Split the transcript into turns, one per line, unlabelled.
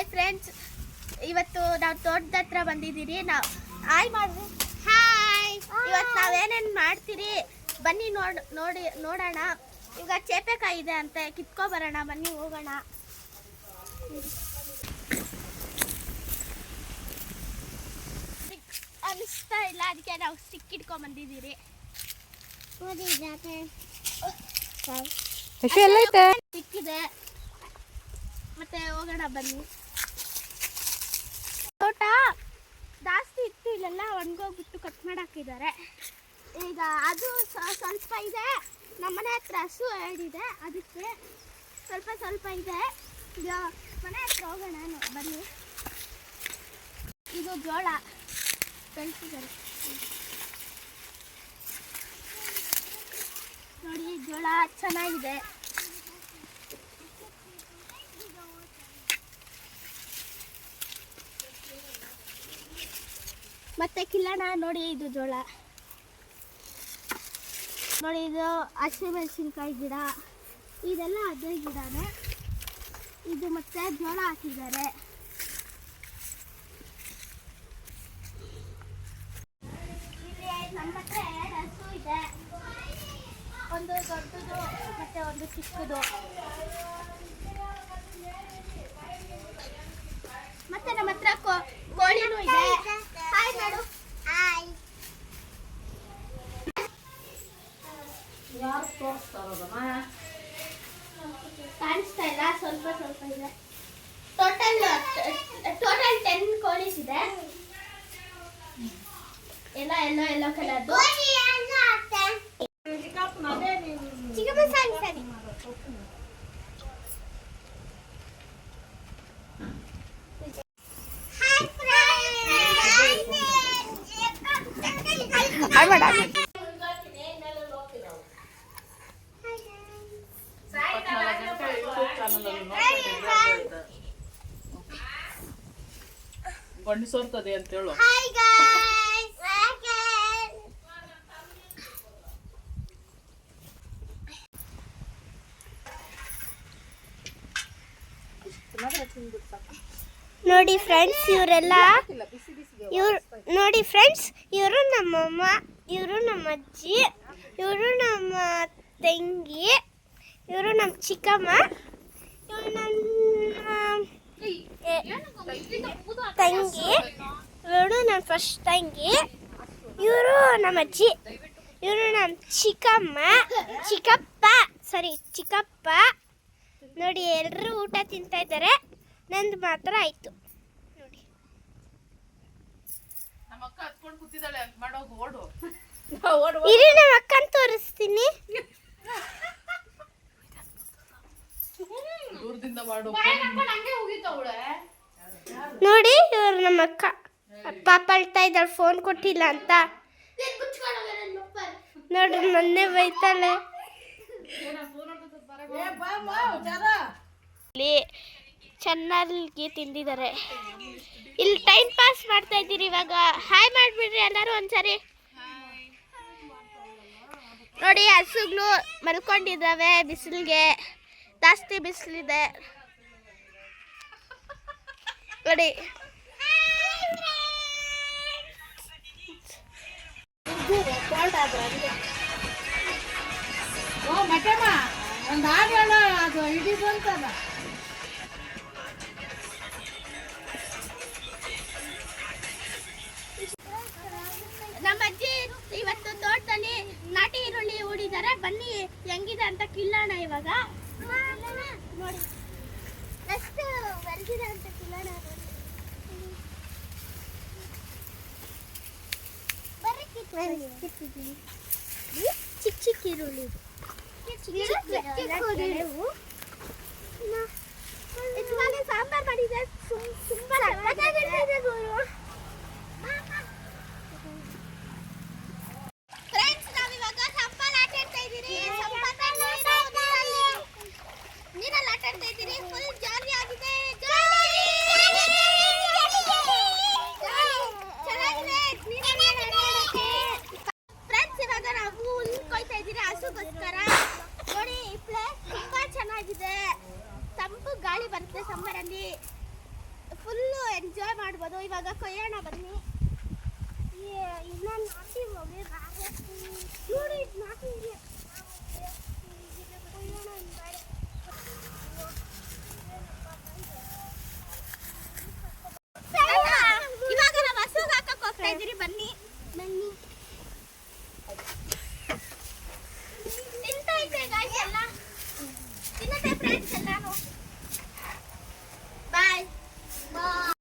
Hi friends, ಇವತ್ತು ನಾವು ತೋಟದ ಹತ್ರ ಬಂದಿದ್ದೀರಿ. ನಾವು ಹಾಯ್ ಮಾಡ್ರಿ. ಹಾಯ್. ಇವತ್ತು ನಾವೇನೇನು ಮಾಡ್ತೀರಿ ಬನ್ನಿ ನೋಡೋಣ. ಈಗ ಚೇಪೆಕಾಯಿ ಇದೆ ಅಂತೆ, ಕಿತ್ಕೊ ಬರೋಣ. ಬನ್ನಿ ಹೋಗೋಣ. ಅನಿಸ್ತಾ ಇಲ್ಲ, ಅದಕ್ಕೆ ನಾವು ಸ್ಟಿಕ್ ಇಟ್ಕೊಂಡ್ ಬಂದಿದ್ದೀರಿ. ಸಿಕ್ಕಿದೆ, ಮತ್ತೆ ಹೋಗೋಣ ಬನ್ನಿ. ತೋಟ ಜಾಸ್ತಿ ಇತ್ತು, ಇಲ್ಲೆಲ್ಲ ಒಣಗೋಗ್ಬಿಟ್ಟು ಕಟ್ ಮಾಡಾಕಿದ್ದಾರೆ. ಈಗ ಅದು ಸ್ವಲ್ಪ ಇದೆ. ನಮ್ಮನೆ ಹತ್ರ ಹಸು ಹೇಳಿದೆ, ಅದಕ್ಕೆ ಸ್ವಲ್ಪ ಇದೆ. ಈಗ ಮನೆ ಹತ್ರ ಹೋಗೋಣ ಬನ್ನಿ. ಇದು ಜೋಳ ಬೆಳೆಸಿದ್ದಾರೆ ನೋಡಿ, ಜೋಳ ಚೆನ್ನಾಗಿದೆ. ಮತ್ತೆ ಕಿಲ್ಲಣ ನೋಡಿ, ಇದು ಜೋಳ ನೋಡಿ. ಇದು ಹಸಿಮೆಣಸಿನ್ಕಾಯಿ ಗಿಡ, ಇದೆಲ್ಲ ಅದೇ ಗಿಡನೇ. ಇದು ಮತ್ತೆ ಜೋಳ ಹಾಕಿದ್ದಾರೆ. ಇಲ್ಲಿ ನಮ್ಮ ಹತ್ರ 2 ಹಸು ಇದೆ, ಒಂದು ದೊಡ್ಡದು ಮತ್ತೆ ಒಂದು ಚಿಕ್ಕದು. ಮತ್ತೆ ನಮ್ಮ ಹತ್ರ ಕೋಳಿನೂ ಇದೆ. ಹಾಯ್ ಮಾಡು. ಹಾಯ್. ಕಾಣಿಸ್ತಾ ಇಲ್ಲ, ಸ್ವಲ್ಪ ಇದೆ. ಟೋಟಲ್ 10 ಕೋಳಿಸ್ ಇದೆ. ಎಲ್ಲ ಕಲರ್ದು.
ಗಂಡು ಸೋರ್ತದೆ ಅಂತ ಹೇಳು.
ನೋಡಿ ಫ್ರೆಂಡ್ಸ್, ಇವರು ನಮ್ಮಮ್ಮ, ಇವರು ನಮ್ಮ ಅಜ್ಜಿ, ಇವರು ನಮ್ಮ ತಂಗಿ, ಇವರು ನಮ್ಮ ಚಿಕ್ಕಮ್ಮ, ಇವರು ನಮ್ಮ ತಂಗಿ, ಇವರು ನಮ್ಮ ಫಸ್ಟ್ ತಂಗಿ, ಇವರು ನಮ್ಮ ಅಜ್ಜಿ, ಇವರು ನಮ್ಮ ಚಿಕ್ಕಪ್ಪ. ನೋಡಿ, ಎಲ್ಲರೂ ಊಟ ತಿಂತಾ ಇದ್ದಾರೆ. ನಂದು ಮಾತ್ರ ಆಯ್ತು ನೋಡಿ.
ನಮ್ಮ ಅಕ್ಕ ಹತ್ಕೊಂಡು ಕೂತಿದ್ದಾಳೆ, ಅಂತ ಮಾಡೋದು. ಓಡು
ಇರಿ, ನಮ್ಮ ಅಕ್ಕನ ತೋರಿಸ್ತೀನಿ.
ದೂರದಿಂದ ಮಾಡು.
ನೋಡಿ, ಇವರು ನಮ್ಮ ಅಕ್ಕ. ಪಾಪ ಅಳ್ತಾ ಇದ್ದಾಳೆ, ಫೋನ್ ಕೊಟ್ಟಿಲ್ಲ ಅಂತ. ನೋಡ್ರಿ, ಮೊನ್ನೆ ಬೈತಾಳೆ. ಇಲ್ಲಿ ಚೆನ್ನಾಗಿ ತಿಂದಿದ್ದಾರೆ. ಇಲ್ಲಿ ಟೈಮ್ ಪಾಸ್ ಮಾಡ್ತಾ ಇದ್ದೀರಿ. ಇವಾಗ ಹಾಯ್ ಮಾಡಿಬಿಡ್ರಿ ಎಲ್ಲರೂ ಒಂದ್ಸರಿ. ನೋಡಿ, ಹಸುಗಳು ಮಲ್ಕೊಂಡಿದ್ದಾವೆ. ಬಿಸಿಲಿಗೆ ಜಾಸ್ತಿ ಬಿಸಿಲಿದೆ ನೋಡಿ. ನಮ್ಮ ಅಜ್ಜಿ ಇವತ್ತು ತೋಟದಲ್ಲಿ ನಾಟಿ ಈರುಳ್ಳಿ ಹೂಡಿದ್ದಾರೆ. ಬನ್ನಿ ಹೆಂಗಿದೆ ಅಂತ ಕಿಲ್ಲೋಣ. ಇವಾಗ ನೋಡಿ ಎಷ್ಟು ಬೆಳೆದಿದೆ ಅಂತ ಕಿಲ್ಲೋಣ. ಚಿಕ್ಕ ಈರುಳ್ಳಿ ಸಾಂಬಾರ್ ಮಾಡಿದೆ. ತುಂಬಾ ಫ್ರೆಂಡ್ಸ್, ನಾವಿವಾಗ ಸಂಪಲ್ ಆಟ ಆಡ್ತಾ ಇದ್ದೀರಿ. ನೀರಲ್ಲಿ ಆಟ ಆಡ್ತಾ ಇದ್ದೀರಿ. ಫುಲ್ ಜಾಲಿ ಆಗಿದೆ. ಫ್ರೆಂಡ್ಸ್, ಇವಾಗ ನಾವು ಹುಲ್ಲು ಕೊಯ್ತಾ ಇದ್ದೀರಿ ಹಸುಗೋಸ್ಕರ. ನೋಡಿ, ಈ ಪ್ಲೇಸ್ ತುಂಬಾ ಚೆನ್ನಾಗಿದೆ. ತಂಪು ಗಾಳಿ ಬರುತ್ತೆ ಸಮ್ಮರಲ್ಲಿ. ಫುಲ್ಲು ಎಂಜಾಯ್ ಮಾಡ್ಬೋದು. ಇವಾಗ ಕೊಯ್ಯೋಣ ಬನ್ನಿ. ಇನ್ನೊಂದು ನಾಟಿ ಹೋಗಿ